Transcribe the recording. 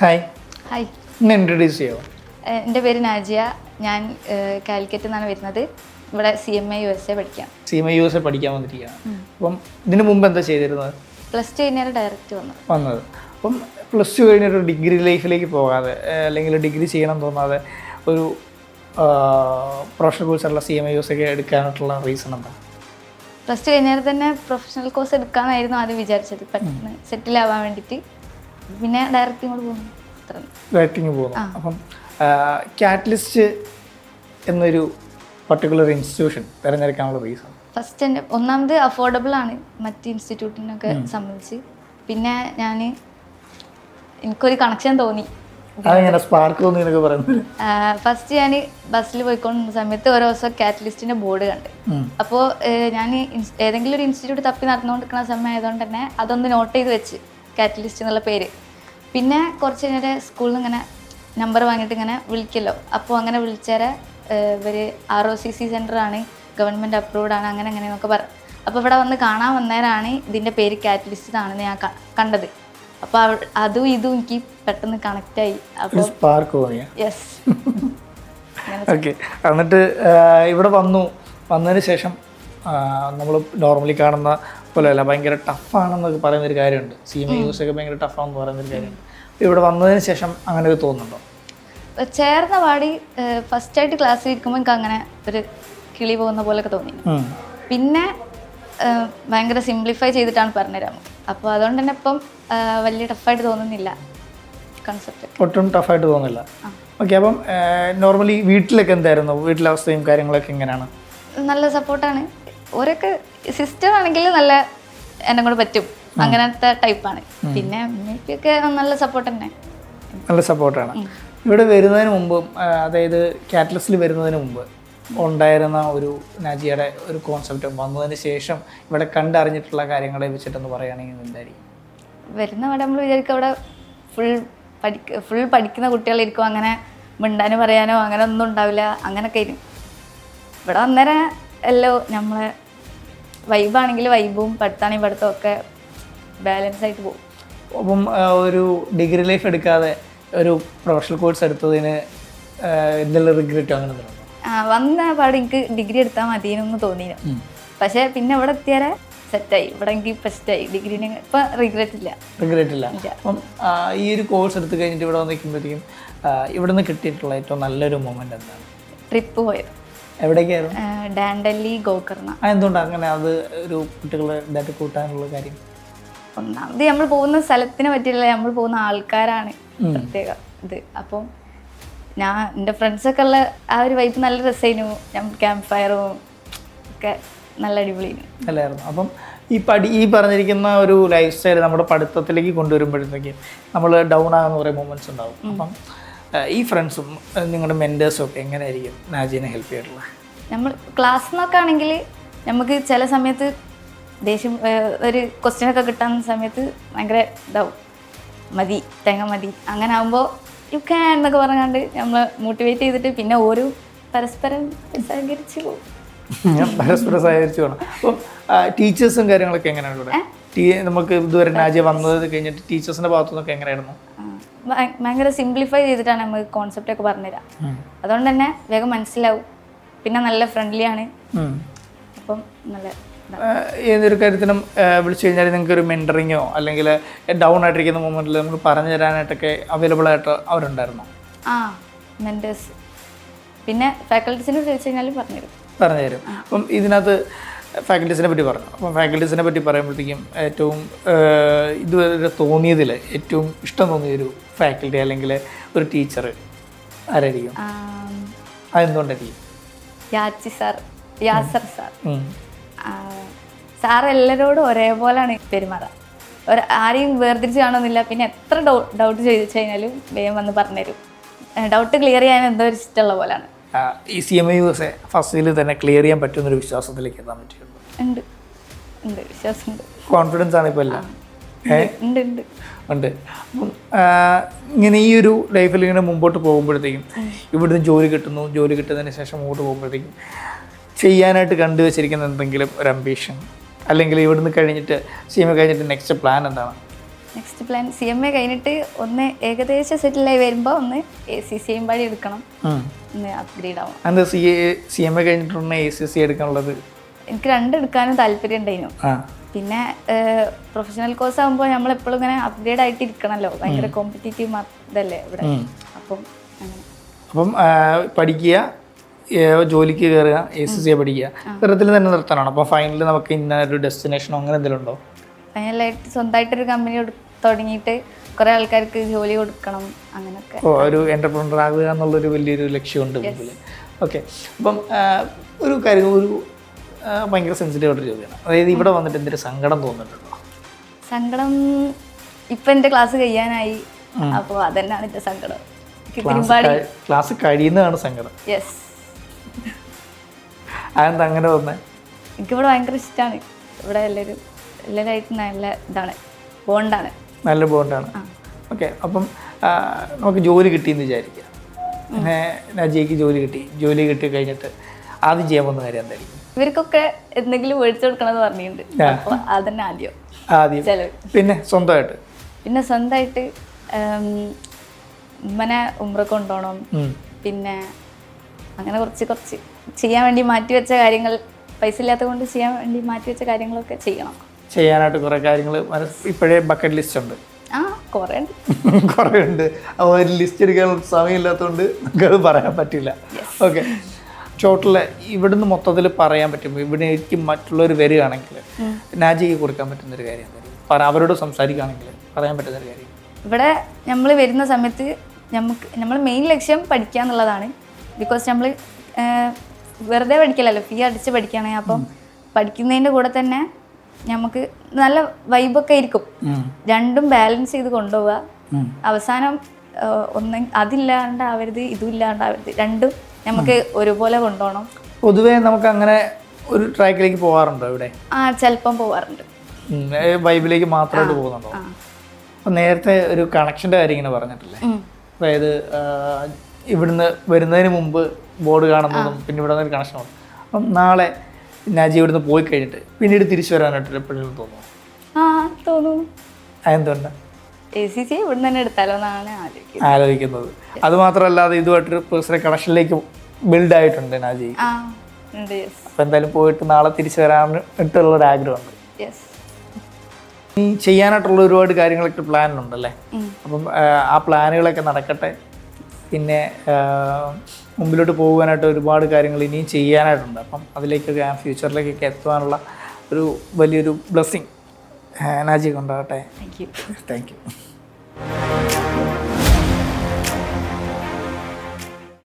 Hi, hi, എന്നെ introduce ചെയ്യാമോ? എൻ്റെ പേര് നാജിയ. ഞാൻ കാലിക്കറ്റ് നിന്നാണ് വരുന്നത്. ഇവിടെ CMA USA പഠിക്കാം. CMA USA പഠിക്കാൻ വന്നിരിക്കുകയാണ്. അപ്പം ഇതിനു മുമ്പ് എന്താ ചെയ്തിരുന്നത്? +2 കഴിഞ്ഞാൽ ഡയറക്റ്റ് വന്നത്. അപ്പം +2 കഴിഞ്ഞൊരു ഡിഗ്രി ലൈഫിലേക്ക് പോകാതെ അല്ലെങ്കിൽ ഡിഗ്രി ചെയ്യണം തോന്നാതെ ഒരു പ്രൊഫഷണൽ കോഴ്സുള്ള CMA USA ഒക്കെ എടുക്കാനായിട്ടുള്ള റീസൺ എന്താ? +2 കഴിഞ്ഞാൽ തന്നെ പ്രൊഫഷണൽ കോഴ്സ് എടുക്കാമെന്നായിരുന്നു ആദ്യം വിചാരിച്ചത്, പെട്ടെന്ന് സെറ്റിൽ ആവാൻ വേണ്ടിയിട്ട്. പിന്നെ ഡയറക്റ്റ് ഇങ്ങോട്ട് പോകുന്നു. ഡയറക്റ്റിങ് പോകുന്നു. അപ്പം കാറ്റലിസ്റ്റ് എന്നൊരു പർട്ടിക്കുലർ ഇൻസ്റ്റിറ്റ്യൂഷൻ തിരഞ്ഞെടുക്കാനുള്ള റീസൺ? ഫസ്റ്റ് തന്നെ ഒന്നാമത് അഫോർഡബിൾ ആണ് മറ്റ് ഇൻസ്റ്റിറ്റ്യൂട്ടിനൊക്കെ സംബന്ധിച്ച്. പിന്നെ എനിക്കൊരു കണക്ഷൻ തോന്നി. അതെങ്ങനെ സ്പാർക്ക് തോന്നി എന്നൊക്കെ പറയുന്നത്? ഫസ്റ്റ് ഞാൻ ബസ്സിൽ പോയിക്കൊണ്ടിരുന്ന സമയത്ത് ഓരോ ദിവസം കാറ്റലിസ്റ്റിൻ്റെ ബോർഡ് കണ്ട്. അപ്പോൾ ഞാൻ ഏതെങ്കിലും ഒരു ഇൻസ്റ്റിറ്റ്യൂട്ട് തപ്പി നടന്നുകൊണ്ടിരിക്കുന്ന സമയം ആയതുകൊണ്ട് തന്നെ അതൊന്ന് നോട്ട് ചെയ്ത് വെച്ച്, കാറ്റലിസ്റ്റ് എന്നുള്ള പേര്. പിന്നെ കുറച്ച് നേരം സ്കൂളിൽ നിന്ന് ഇങ്ങനെ നമ്പർ വാങ്ങിയിട്ട് ഇങ്ങനെ വിളിക്കല്ലോ. അപ്പോൾ അങ്ങനെ വിളിച്ചേരെ ഇവർ ROCC സെൻ്ററാണ്, ഗവൺമെൻറ് അപ്രൂവ്ഡ് ആണ്, അങ്ങനെ എന്നൊക്കെ പറഞ്ഞു. അപ്പോൾ ഇവിടെ വന്ന് കാണാൻ വന്നേരാണ് ഇതിൻ്റെ പേര് കാറ്റലിസ്റ്റ് ആണെന്ന് ഞാൻ കണ്ടത്. അപ്പോൾ അതും ഇതും എനിക്ക് പെട്ടെന്ന് കണക്റ്റായി. അപ്പോൾ സ്പാർക്ക് തോന്നിയ? യെസ്. ഓക്കെ. എന്നിട്ട് ഇവിടെ വന്നതിന് ശേഷം നമ്മൾ നോർമലി കാണുന്ന പോലെയല്ല, ഭയങ്കര ടഫാണെന്നൊക്കെ പറയുന്നൊരു കാര്യമുണ്ട്. CMA USA ഒക്കെ ഭയങ്കര ടഫാണെന്ന് പറയുന്നൊരു കാര്യമുണ്ട്. ഇവിടെ വന്നതിന് ശേഷം അങ്ങനെ ഒരു തോന്നുന്നുണ്ടോ? ചേർന്ന പാടി ഫസ്റ്റായിട്ട് ക്ലാസ്സിൽ ഇരിക്കുമ്പോൾ എനിക്ക് അങ്ങനെ ഒരു കിളി പോകുന്ന പോലെയൊക്കെ തോന്നി. പിന്നെ ഭയങ്കര സിംപ്ലിഫൈ ചെയ്തിട്ടാണ് പറഞ്ഞുതരാം. അപ്പോൾ അതുകൊണ്ട് തന്നെ ഇപ്പം വലിയ ടഫായിട്ട് തോന്നുന്നില്ല കൺസെപ്റ്റ്. ഒട്ടും ടഫായിട്ട് തോന്നുന്നില്ല. ഓക്കെ. അപ്പം നോർമലി വീട്ടിലൊക്കെ എന്തായിരുന്നു, വീട്ടിലെ അവസ്ഥയും കാര്യങ്ങളൊക്കെ എങ്ങനെയാണ്? നല്ല സപ്പോർട്ടാണ്. ഓരോക്കെ സിസ്റ്റർ ആണെങ്കിൽ നല്ല എന്നെ കൂടെ പറ്റും, അങ്ങനത്തെ ടൈപ്പാണ്. പിന്നെ അമ്മയ്ക്കൊക്കെ നല്ല സപ്പോർട്ട് തന്നെ. നല്ല സപ്പോർട്ടാണ്. ഇവിടെ വരുന്നതിന് മുമ്പും, അതായത് കാറ്റലിസ്റ്റിൽ വരുന്നതിന് മുമ്പ് ഉണ്ടായിരുന്ന ഒരു നാജിയുടെ ഒരു കോൺസെപ്റ്റും വന്നതിന് ശേഷം ഇവിടെ കണ്ടറിഞ്ഞിട്ടുള്ള കാര്യങ്ങളെ വെച്ചിട്ടെന്ന് പറയുകയാണെങ്കിൽ എന്തായിരിക്കും? വരുന്ന അവിടെ നമ്മൾ വിചാരിക്കും അവിടെ ഫുൾ പഠിക്കുന്ന കുട്ടികളിരിക്കും, അങ്ങനെ മിണ്ടാനോ പറയാനോ അങ്ങനെ ഒന്നും ഉണ്ടാവില്ല, അങ്ങനെയൊക്കെ ആയിരിക്കും. ഇവിടെ വന്നേരം എല്ലാം നമ്മളെ വൈബാണെങ്കിൽ വൈബും പഠിത്തമാണെങ്കിൽ പഠിത്തവും ഒക്കെ ബാലൻസ് ആയിട്ട് പോകും. അപ്പം ഒരു ഡിഗ്രി ലൈഫ് എടുക്കാതെ ഒരു പ്രൊഫഷണൽ കോഴ്സ് എടുത്തതിന് എന്തെങ്കിലും റിഗ്രറ്റോ അങ്ങനെ എന്തെങ്കിലും? വന്ന പാട് എനിക്ക് ഡിഗ്രി എടുത്താൽ മതിയെന്നൊന്ന് തോന്നിയിരുന്നു. പക്ഷേ പിന്നെ ഇവിടെ എത്തിയാലേ സെറ്റായി. ഇവിടെ എനിക്ക് ഫസ്റ്റായി ഡിഗ്രീന്. ഇപ്പം റിഗ്രറ്റ് ഇല്ല. അപ്പം ഈ ഒരു കോഴ്സ് എടുത്ത് കഴിഞ്ഞിട്ട് ഇവിടെ വന്ന് നിൽക്കുമ്പോഴത്തേക്കും ഇവിടെ നിന്ന് കിട്ടിയിട്ടുള്ള ഏറ്റവും നല്ലൊരു മൊമെൻ്റ് എന്താണ്? ട്രിപ്പ് പോയത്. എവിടേക്കായിരുന്നു? ഡാൻഡല്ലി, ഗോകർണ. എന്തുകൊണ്ടാണ് അങ്ങനെ അത് ഒരു കുട്ടികളെ ഇതായിട്ട് കൂട്ടാനുള്ള കാര്യം? ഒന്നാമത് നമ്മൾ പോകുന്ന സ്ഥലത്തിനെ പറ്റിയില്ല, നമ്മൾ പോകുന്ന ആൾക്കാരാണ് പ്രത്യേക ഇത്. അപ്പം എൻ്റെ ഫ്രണ്ട്സൊക്കെ ഉള്ള ആ ഒരു വൈബ് നല്ല രസമായിരുന്നു. ക്യാമ്പ് ഫയറും ഒക്കെ നല്ല അടിപൊളിയായിരുന്നു. നല്ലായിരുന്നു. അപ്പം ഈ പറഞ്ഞിരിക്കുന്ന ഒരു ലൈഫ് സ്റ്റൈൽ നമ്മുടെ പഠിത്തത്തിലേക്ക് കൊണ്ടുവരുമ്പോഴത്തേക്കും നമ്മൾ ഡൗൺ ആകുന്ന കുറേ മൊമെൻറ്റ്സ് ഉണ്ടാവും. അപ്പം ഈ ഫ്രണ്ട്സും നിങ്ങളുടെ മെൻറ്റേഴ്സും ഒക്കെ എങ്ങനെയായിരിക്കും നാജിനെ ഹെൽപ്പ് ചെയ്തിട്ടുള്ളത്? നമ്മൾ ക്ലാസ് നോക്കുകയാണെങ്കിൽ നമുക്ക് ചില സമയത്ത് ദേഷ്യം, ഒരു ക്വസ്റ്റ്യനൊക്കെ കിട്ടുന്ന സമയത്ത് ഭയങ്കര ഇതാവും, തേങ്ങ മതി അങ്ങനെ ആകുമ്പോൾ യു ക്യാൻ എന്നൊക്കെ പറഞ്ഞാണ്ട് നമ്മൾ മോട്ടിവേറ്റ് ചെയ്തിട്ട് പിന്നെ ഓരോ പരസ്പരം സഹകരിച്ച് പോകും. പരസ്പരം സഹകരിച്ച് പോകണം. അപ്പം ടീച്ചേഴ്സും കാര്യങ്ങളൊക്കെ എങ്ങനെയാണ് ഇവിടെ? നമുക്ക് ഇതുവരെ നാജിയ വന്നത് കഴിഞ്ഞിട്ട് ടീച്ചേഴ്സിൻ്റെ ഭാഗത്തു നിന്നൊക്കെ എങ്ങനെയായിരുന്നു? ഭയങ്കര സിംപ്ലിഫൈ ചെയ്തിട്ടാണ് നമുക്ക് കോൺസെപ്റ്റ് ഒക്കെ പറഞ്ഞുതരാം. അതുകൊണ്ട് തന്നെ വേഗം മനസ്സിലാവും. പിന്നെ നല്ല ഫ്രണ്ട്ലിയാണ്. അപ്പം നല്ല ഏതൊരു കാര്യത്തിനും വിളിച്ചു കഴിഞ്ഞാൽ നിങ്ങൾക്ക് ഒരു മെൻറ്ററിങ്ങോ അല്ലെങ്കിൽ ഡൗൺ ആയിട്ടിരിക്കുന്ന മൊമെൻറ്റിൽ നമുക്ക് പറഞ്ഞു തരാനായിട്ടൊക്കെ അവൈലബിൾ ആയിട്ട് അവരുണ്ടായിരുന്നോ? മെൻറ്റേഴ്സ് പിന്നെ ഫാക്കൽറ്റീസിനെ വിളിച്ചു കഴിഞ്ഞാലും പറഞ്ഞുതരും. അപ്പം ഇതിനകത്ത് ഫാക്കൽറ്റീസിനെ പറ്റി പറഞ്ഞു. അപ്പം ഫാക്കൽറ്റീസിനെ പറ്റി പറയുമ്പോഴത്തേക്കും ഏറ്റവും ഇതുവരെ തോന്നിയതിൽ ഏറ്റവും ഇഷ്ടം തോന്നിയൊരു ഫാക്കൽറ്റി അല്ലെങ്കിൽ ഒരു ടീച്ചർ ആരായിരിക്കും? അതെന്തുകൊണ്ടായിരിക്കും? യാസർ സാർ. സാർ എല്ലാവരോടും ഒരേപോലെയാണ് പെരുമാറുക. ആരെയും വേർതിരിച്ച് കാണുന്നില്ല. പിന്നെ എത്ര ഡൗട്ട് ചോദിച്ചു കഴിഞ്ഞാലും വേഗം വന്ന് പറഞ്ഞുതരും. ഡൗട്ട് ക്ലിയർ ചെയ്യാൻ എന്തോ ഒരു ഇഷ്ടമുള്ള പോലെയാണ്. ഈ CMA USA ഫസ്റ്റിൽ തന്നെ ക്ലിയർ ചെയ്യാൻ പറ്റുന്നൊരു വിശ്വാസത്തിലേക്ക് എത്താൻ പറ്റുന്നുണ്ട്? ഉണ്ട്, വിശ്വാസമുണ്ട്. കോൺഫിഡൻസ് ആണ് ഇപ്പോൾ എല്ലാം? ഉണ്ട്. അപ്പം ഇങ്ങനെ ഈ ഒരു ലൈഫിൽ ഇങ്ങനെ മുമ്പോട്ട് പോകുമ്പോഴത്തേക്കും ഇവിടുന്ന് ജോലി കിട്ടുന്നതിന് ശേഷം മുമ്പോട്ട് പോകുമ്പോഴത്തേക്കും ചെയ്യാനായിട്ട് കണ്ടുവച്ചിരിക്കുന്ന എന്തെങ്കിലും ഒരു അംബീഷൻ അല്ലെങ്കിൽ ഇവിടുന്ന് കഴിഞ്ഞിട്ട് CMA കഴിഞ്ഞിട്ട് നെക്സ്റ്റ് പ്ലാൻ എന്താണ്? നെക്സ്റ്റ് പ്ലാൻ CMA കഴിഞ്ഞിട്ട് ഒന്ന് ഏകദേശം സെറ്റിലായി വരുമ്പോൾ ഒന്ന് ACCA പാടി എടുക്കണം, ഒന്ന് അപ്ഗ്രേഡ് ആവണം. എന്താ CMA കഴിഞ്ഞിട്ടുള്ള ACC എടുക്കാനുള്ളത്? എനിക്ക് 2 എടുക്കാനും താല്പര്യം ഉണ്ടായിരുന്നു. പിന്നെ പ്രൊഫഷണൽ കോഴ്സ് ആകുമ്പോൾ നമ്മളെപ്പോഴും ഇങ്ങനെ അപ്ഗ്രേഡ് ആയിട്ട് ഇരിക്കണമല്ലോ, ഭയങ്കര കോമ്പറ്റീറ്റീവ് ഇതല്ലേ ഇവിടെ. അപ്പം അങ്ങനെ പഠിക്കുക, ജോലിക്ക് കയറുക, ACCA പഠിക്കുക, ഇത്തരത്തിൽ തന്നെ നിർത്താനാണ്. അപ്പോൾ ഫൈനലിൽ നമുക്ക് ഇന്ന ഒരു ഡെസ്റ്റിനേഷനോ അങ്ങനെ എന്തെങ്കിലും ഉണ്ടോ? ഫൈനലായിട്ട് സ്വന്തമായിട്ടൊരു കമ്പനി തുടങ്ങിയിട്ട് കുറേ ആൾക്കാർക്ക് ജോലി കൊടുക്കണം, അങ്ങനെയൊക്കെ. ഒരു എൻ്റർപ്രണർ ആകുക എന്നുള്ളൊരു വലിയൊരു ലക്ഷ്യമുണ്ട് മുമ്പിൽ. ഓക്കെ. അപ്പം ഒരു കാര്യം, ഒരു ഭയങ്കര സെൻസിറ്റീവ് ആയിട്ടൊരു ചോദ്യമാണ്. അതായത് ഇവിടെ വന്നിട്ട് എന്തൊരു സങ്കടം തോന്നിട്ടുണ്ടോ? സങ്കടം ഇപ്പം എൻ്റെ ക്ലാസ് കഴിയാനായി, അപ്പോൾ അതന്നെയാണ് എൻ്റെ സങ്കടം. ക്ലാസ് കഴിയുന്നതാണ് സങ്കടം. യെസ്. അതെന്താ അങ്ങനെ തോന്നുന്നത്? എനിക്കിവിടെ ഭയങ്കര ഇഷ്ടമാണ്. ഇവിടെ എല്ലാവരായിട്ട് നല്ല ഇതാണ്, ബോണ്ടാണ്, നല്ല ബോണ്ടാണ്. ഓക്കെ. അപ്പം നമുക്ക് ജോലി കിട്ടിയെന്ന് വിചാരിക്കുക. പിന്നെ നജിയയ്ക്ക് ജോലി കിട്ടി കഴിഞ്ഞിട്ട് ആദ്യം ചെയ്യാൻ പോകുന്ന കാര്യം എന്തായിരിക്കും? ഇവർക്കൊക്കെ എന്തെങ്കിലും മേടിച്ചു കൊടുക്കണമെന്ന് പറഞ്ഞിട്ടുണ്ട്. അപ്പോൾ അതന്നെ ആദ്യം ചെലവ്. പിന്നെ സ്വന്തമായിട്ട് ഉമ്മനെ ഉംറ കൊണ്ടുപോകണം. പിന്നെ അങ്ങനെ കുറച്ച് ചെയ്യാൻ വേണ്ടി മാറ്റിവെച്ച കാര്യങ്ങൾ, പൈസ ഇല്ലാത്തത് കൊണ്ട് ചെയ്യാൻ വേണ്ടി മാറ്റിവെച്ച കാര്യങ്ങളൊക്കെ ചെയ്യാനായിട്ട് കുറേ കാര്യങ്ങൾ ഇപ്പോഴേ ബക്കറ്റ് ലിസ്റ്റ് ഉണ്ട്. കുറേ ഉണ്ട്. ഒരു ലിസ്റ്റ് എടുക്കാനുള്ള സമയമില്ലാത്തതുകൊണ്ട് നമുക്കത് പറയാൻ പറ്റില്ല. ഓക്കെ. ടോട്ടല് ഇവിടുന്ന് മൊത്തത്തിൽ പറയാൻ പറ്റുമ്പോൾ ഇവിടേക്ക് മറ്റുള്ളവർ വരികയാണെങ്കിൽ നാജിക്ക് കൊടുക്കാൻ പറ്റുന്നൊരു കാര്യം എന്തായാലും അവരോട് സംസാരിക്കുകയാണെങ്കിൽ പറയാൻ പറ്റുന്നൊരു കാര്യം? ഇവിടെ നമ്മൾ വരുന്ന സമയത്ത് നമ്മൾ മെയിൻ ലക്ഷ്യം പഠിക്കുക എന്നുള്ളതാണ്. ബിക്കോസ് നമ്മൾ വെറുതെ പഠിക്കലല്ലോ, ഫീ അടിച്ച് പഠിക്കുകയാണെങ്കിൽ അപ്പം പഠിക്കുന്നതിൻ്റെ കൂടെ തന്നെ നമുക്ക് നല്ല വൈബൊക്കെ ആയിരിക്കും. രണ്ടും ബാലൻസ് ചെയ്ത് കൊണ്ടുപോവുക. അവസാനം അതില്ലാണ്ടാവരുത്, ഇതും ഇല്ലാണ്ടാവരുത്, രണ്ടും നമുക്ക് ഒരുപോലെ കൊണ്ടുപോകണം. പൊതുവേ നമുക്ക് അങ്ങനെ ഒരു ട്രാക്കിലേക്ക് പോകാറുണ്ടോ ഇവിടെ? ചിലപ്പം പോകാറുണ്ട്. വൈബിലേക്ക് മാത്രമായിട്ട് പോകുന്നുണ്ടോ? അപ്പം നേരത്തെ ഒരു കണക്ഷൻ്റെ കാര്യം ഇങ്ങനെ പറഞ്ഞിട്ടില്ലേ? അതായത് ഇവിടുന്ന് വരുന്നതിന് മുമ്പ് ബോർഡ് കാണുന്നതും പിന്നെ ഇവിടെ നിന്ന് കണക്ഷൻ ഉണ്ട്. അപ്പം നാളെ നാജി ഇവിടുന്ന് പോയി കഴിഞ്ഞിട്ട് പിന്നീട് തിരിച്ചു വരാനായിട്ട് എപ്പോഴും തോന്നുന്നു? തോന്നുന്നു. അതെന്തുകൊണ്ട്? ACCA ഇവിടുന്ന് തന്നെ എടുത്താലോ എന്നാണ് ആലോചിക്കുന്നത്. അതുമാത്രമല്ലാതെ ഇതുമായിട്ടൊരു പേഴ്സണൽ കണക്ഷനിലേക്ക് ബിൽഡ് ആയിട്ടുണ്ട് നാജി. അപ്പം എന്തായാലും പോയിട്ട് നാളെ തിരിച്ചു വരാനായിട്ടുള്ളൊരാഗ്രഹമുണ്ട്. ഈ ചെയ്യാനായിട്ടുള്ള ഒരുപാട് കാര്യങ്ങളൊക്കെ പ്ലാനുണ്ടല്ലേ? അപ്പം ആ പ്ലാനുകളൊക്കെ നടക്കട്ടെ. പിന്നെ മുമ്പിലോട്ട് പോകാനായിട്ട് ഒരുപാട് കാര്യങ്ങൾ ഇനിയും ചെയ്യാനായിട്ടുണ്ട്. അപ്പം അതിലേക്കൊക്കെ ഫ്യൂച്ചറിലേക്കൊക്കെ എത്തുവാനുള്ള ഒരു വലിയൊരു ബ്ലെസ്സിങ് നാജിക്ക് ഉണ്ടാകട്ടെ. Thank you.